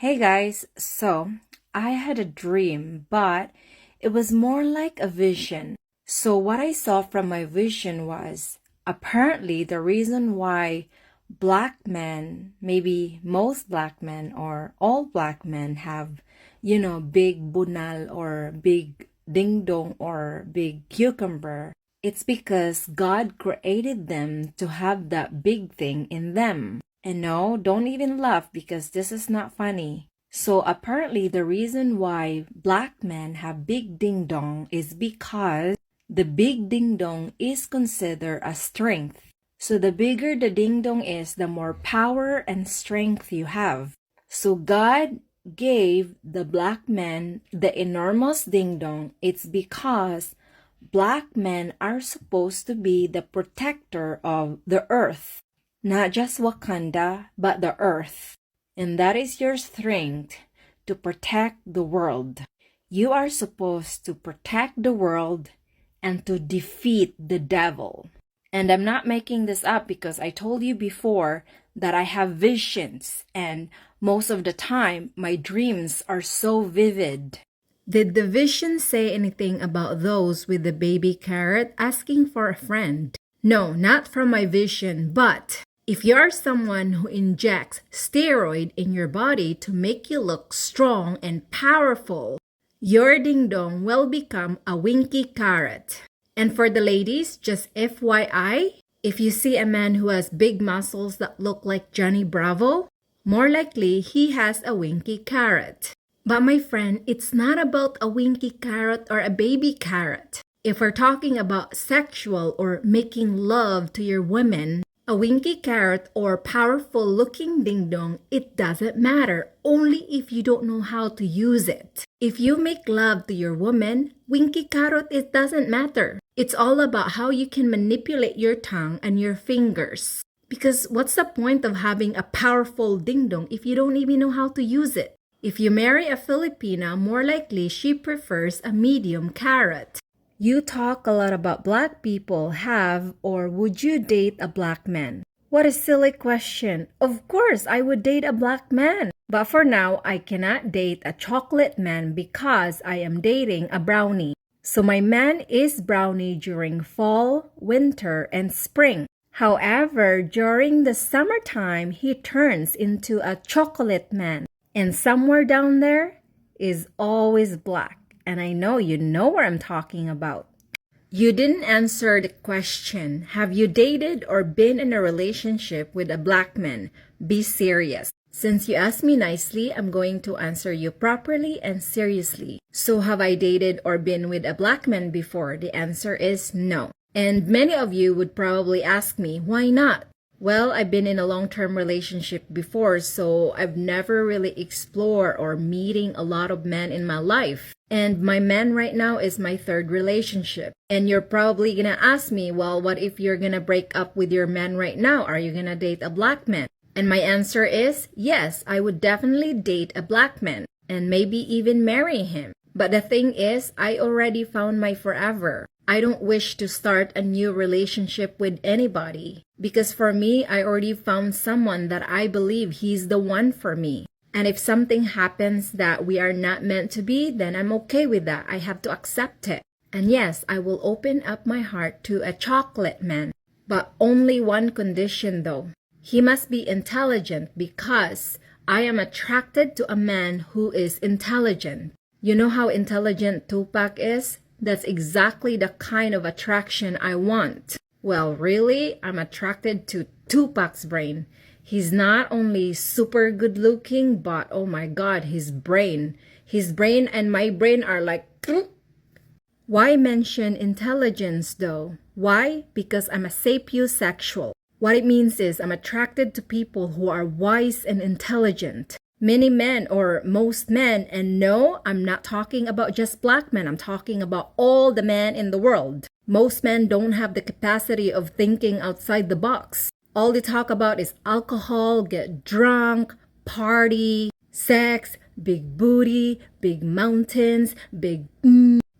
Hey guys, so I had a dream, but it was more like a vision. So what I saw from my vision was apparently the reason why black men, maybe most black men or all black men have, big bunal or big ding dong or big cucumber. It's because God created them to have that big thing in them. And no, don't even laugh because this is not funny. So apparently the reason why black men have big ding dong is because the big ding dong is considered a strength. So the bigger the ding dong is, the more power and strength you have. So God gave the black men the enormous ding dong. It's because black men are supposed to be the protector of the earth. Not just Wakanda, but the earth. And that is your strength to protect the world. You are supposed to protect the world and to defeat the devil. And I'm not making this up because I told you before that I have visions, and most of the time my dreams are so vivid. Did the vision say anything about those with the baby carrot asking for a friend? No, not from my vision, but if you are someone who injects steroid in your body to make you look strong and powerful, your ding-dong will become a winky carrot. And for the ladies, just FYI, if you see a man who has big muscles that look like Johnny Bravo, more likely he has a winky carrot. But my friend, it's not about a winky carrot or a baby carrot. If we're talking about sexual or making love to your women, a winky carrot or powerful looking ding dong, it doesn't matter, only if you don't know how to use it. If you make love to your woman, winky carrot, it doesn't matter. It's all about how you can manipulate your tongue and your fingers. Because what's the point of having a powerful ding dong if you don't even know how to use it? If you marry a Filipina, more likely she prefers a medium carrot. You talk a lot about black people. Have or would you date a black man? What a silly question. Of course, I would date a black man. But for now, I cannot date a chocolate man because I am dating a brownie. So my man is brownie during fall, winter, and spring. However, during the summertime, he turns into a chocolate man. And somewhere down there is always black. And I know you know what I'm talking about. You didn't answer the question. Have you dated or been in a relationship with a black man? Be serious. Since you asked me nicely, I'm going to answer you properly and seriously. So have I dated or been with a black man before? The answer is no. And many of you would probably ask me, why not? Well, I've been in a long-term relationship before, so I've never really explored or meeting a lot of men in my life. And my man right now is my third relationship. And you're probably gonna ask me, well, what if you're gonna break up with your man right now? Are you gonna date a black man? And my answer is, yes, I would definitely date a black man and maybe even marry him. But the thing is, I already found my forever. I don't wish to start a new relationship with anybody. Because for me, I already found someone that I believe he's the one for me. And if something happens that we are not meant to be, then I'm okay with that. I have to accept it. And yes, I will open up my heart to a chocolate man. But only one condition though. He must be intelligent because I am attracted to a man who is intelligent. You know how intelligent Tupac is? That's exactly the kind of attraction I want. Well, really, I'm attracted to Tupac's brain. He's not only super good looking, but oh my God, his brain and my brain are like... Why mention intelligence though? Why? Because I'm a sapiosexual. What it means is I'm attracted to people who are wise and intelligent. Many men or most men, and no, I'm not talking about just black men. I'm talking about all the men in the world. Most men don't have the capacity of thinking outside the box. All they talk about is alcohol, get drunk, party, sex, big booty, big mountains, big...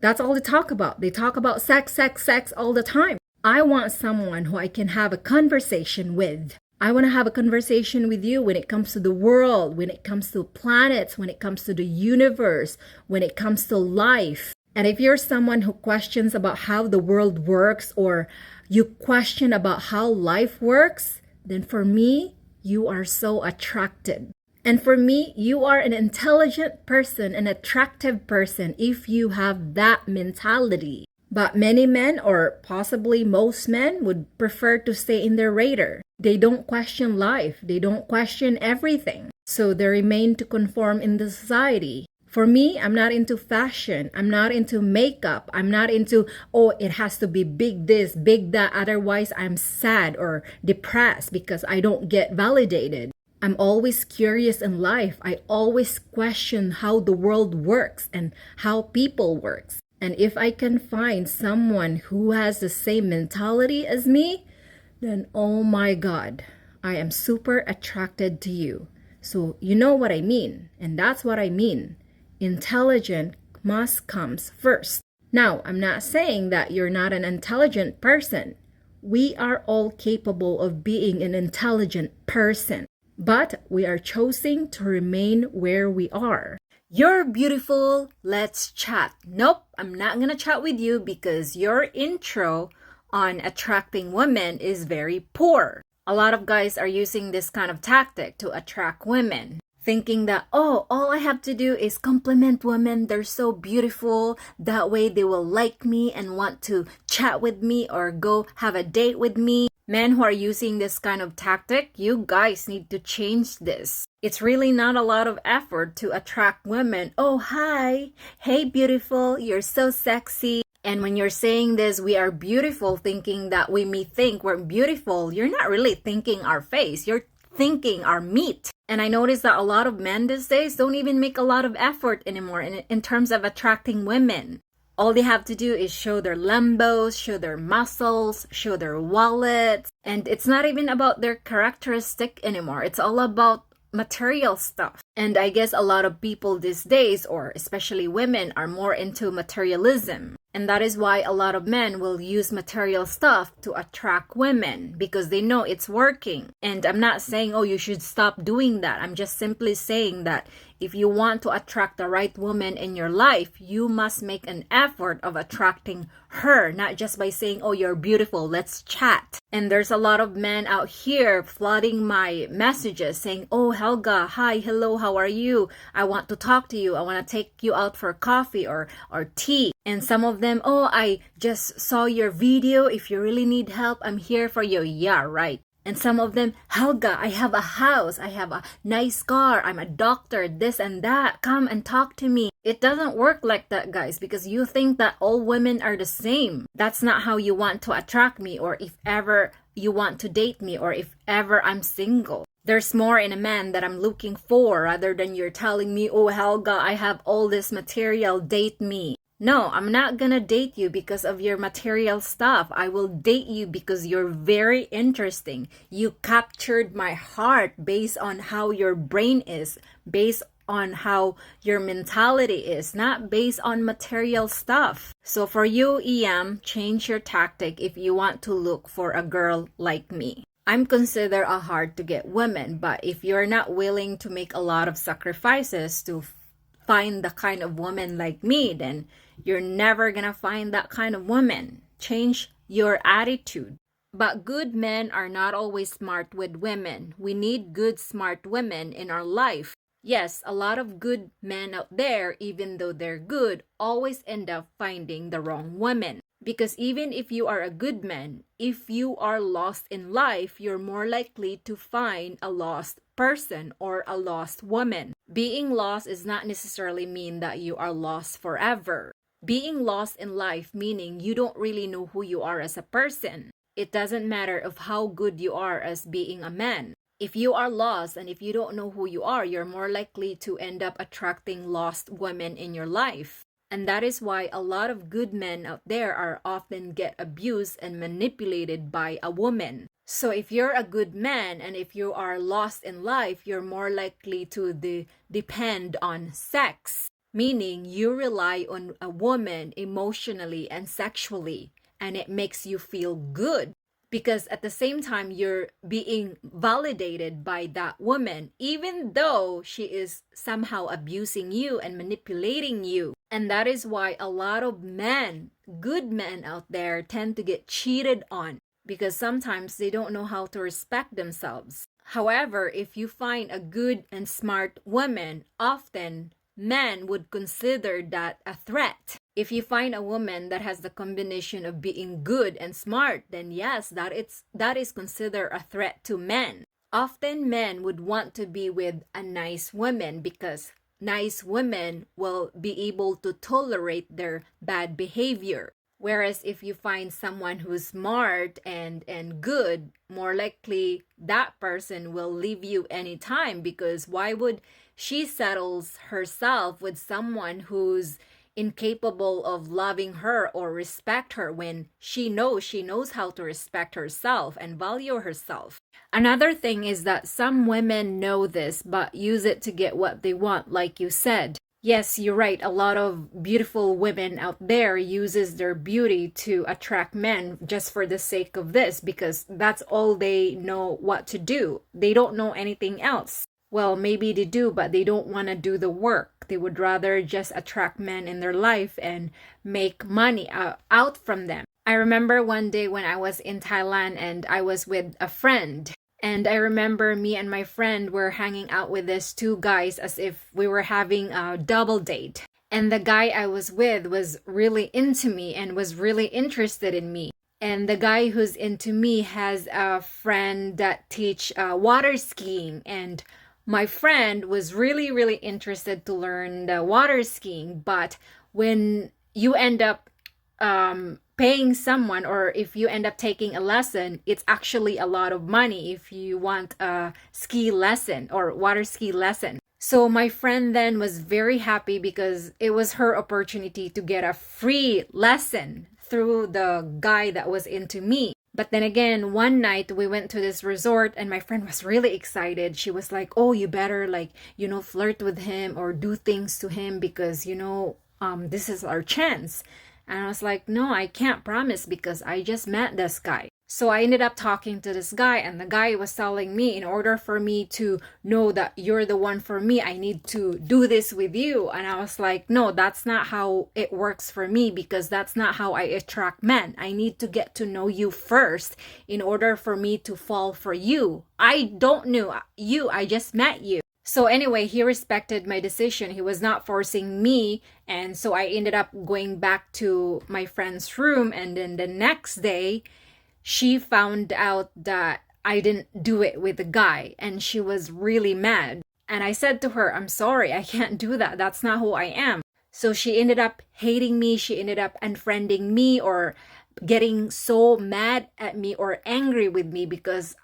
That's all they talk about. They talk about sex, sex, sex all the time. I want someone who I can have a conversation with. I want to have a conversation with you when it comes to the world, when it comes to planets, when it comes to the universe, when it comes to life. And if you're someone who questions about how the world works, or you question about how life works, then for me, you are so attracted. And for me, you are an intelligent person, an attractive person if you have that mentality. But many men, or possibly most men, would prefer to stay in their radar. They don't question life. They don't question everything. So they remain to conform in the society. For me, I'm not into fashion. I'm not into makeup. I'm not into, oh, it has to be big this, big that. Otherwise, I'm sad or depressed because I don't get validated. I'm always curious in life. I always question how the world works and how people works. And if I can find someone who has the same mentality as me, then oh my God, I am super attracted to you. So you know what I mean. And that's what I mean. Intelligent must comes first. Now, I'm not saying that you're not an intelligent person. We are all capable of being an intelligent person. But we are choosing to remain where we are. You're beautiful, let's chat. Nope, I'm not gonna chat with you because your intro on attracting women is very poor. A lot of guys are using this kind of tactic to attract women, thinking that, oh, all I have to do is compliment women, they're so beautiful, that way they will like me and want to chat with me or go have a date with me. Men who are using this kind of tactic, you guys need to change this. It's really not a lot of effort to attract women. Oh, hi. Hey, beautiful. You're so sexy. And when you're saying this, we are beautiful, thinking that we may think we're beautiful, you're not really thinking our face. You're thinking our meat. And I noticed that a lot of men these days don't even make a lot of effort anymore in terms of attracting women. All they have to do is show their Lambos, show their muscles, show their wallets. And it's not even about their characteristic anymore. It's all about material stuff. And I guess a lot of people these days, or especially women, are more into materialism. And that is why a lot of men will use material stuff to attract women because they know it's working. And I'm not saying, oh, you should stop doing that. I'm just simply saying that if you want to attract the right woman in your life, you must make an effort of attracting her, not just by saying, oh, you're beautiful, let's chat. And there's a lot of men out here flooding my messages saying, oh, Helga, hi, hello, how are you? I want to talk to you. I want to take you out for coffee or tea. And some of them, oh, I just saw your video. If you really need help, I'm here for you. Yeah, right. And some of them, Helga, I have a house, I have a nice car, I'm a doctor, this and that. Come and talk to me. It doesn't work like that, guys, because you think that all women are the same. That's not how you want to attract me, or if ever you want to date me, or if ever I'm single. There's more in a man that I'm looking for rather than you're telling me, oh, Helga, I have all this material, date me. No, I'm not gonna date you because of your material stuff. I will date you because you're very interesting. You captured my heart based on how your brain is, based on how your mentality is, not based on material stuff. So for you, EM, change your tactic if you want to look for a girl like me. I'm considered a hard to get woman, but if you're not willing to make a lot of sacrifices to find the kind of woman like me, then you're never gonna find that kind of woman. Change your attitude. But good men are not always smart with women. We need good, smart women in our life. Yes, a lot of good men out there, even though they're good, always end up finding the wrong woman. Because even if you are a good man, if you are lost in life, you're more likely to find a lost person or a lost woman. Being lost does not necessarily mean that you are lost forever. Being lost in life meaning you don't really know who you are as a person. It doesn't matter of how good you are as being a man. If you are lost and if you don't know who you are, you're more likely to end up attracting lost women in your life. And that is why a lot of good men out there are often get abused and manipulated by a woman. So if you're a good man and if you are lost in life, you're more likely to depend on sex. Meaning you rely on a woman emotionally and sexually, and it makes you feel good. because at the same time you're being validated by that woman, even though she is somehow abusing you and manipulating you. And that is why a lot of men, good men out there, tend to get cheated on, because sometimes they don't know how to respect themselves. However, if you find a good and smart woman, often men would consider that a threat. If you find a woman that has the combination of being good and smart, then yes, that is considered a threat to men. Often men would want to be with a nice woman because nice women will be able to tolerate their bad behavior. Whereas if you find someone who's smart and good, more likely that person will leave you anytime, because why would she settles herself with someone who's incapable of loving her or respect her when she knows how to respect herself and value herself. Another thing is that some women know this but use it to get what they want, like you said. Yes, you're right. A lot of beautiful women out there uses their beauty to attract men just for the sake of this, because that's all they know what to do. They don't know anything else. Well, maybe they do, but they don't want to do the work. They would rather just attract men in their life and make money out from them. I remember one day when I was in Thailand and I was with a friend. And I remember me and my friend were hanging out with these two guys as if we were having a double date. And the guy I was with was really into me and was really interested in me. And the guy who's into me has a friend that teach water skiing. And my friend was really, really interested to learn the water skiing. But when you end up paying someone, or if you end up taking a lesson, it's actually a lot of money if you want a ski lesson or water ski lesson. So my friend then was very happy because it was her opportunity to get a free lesson through the guy that was into me. But then again, one night we went to this resort and my friend was really excited. She was like, oh, you better flirt with him or do things to him because, this is our chance. And I was like, no, I can't promise because I just met this guy. So I ended up talking to this guy, and the guy was telling me, in order for me to know that you're the one for me, I need to do this with you. And I was like, no, that's not how it works for me, because that's not how I attract men. I need to get to know you first in order for me to fall for you. I don't know you, I just met you. So anyway, he respected my decision. He was not forcing me. And so I ended up going back to my friend's room. And then the next day, she found out that I didn't do it with the guy. And she was really mad. And I said to her, I'm sorry, I can't do that. That's not who I am. So she ended up hating me. She ended up unfriending me or getting so mad at me or angry with me because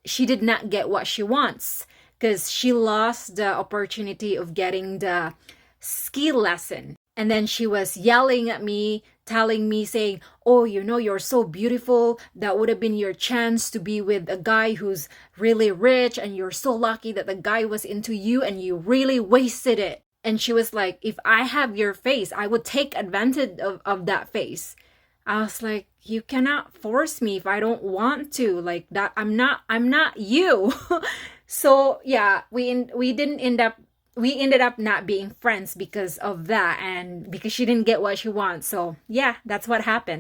she did not get what she wants. Because she lost the opportunity of getting the ski lesson. And then she was yelling at me, telling me, saying, oh, you're so beautiful. That would have been your chance to be with a guy who's really rich. And you're so lucky that the guy was into you and you really wasted it. And she was like, if I have your face, I would take advantage of that face. I was like, you cannot force me if I don't want to. Like that, I'm not you. So yeah, we ended up not being friends because of that, and because she didn't get what she wants. So yeah, that's what happened.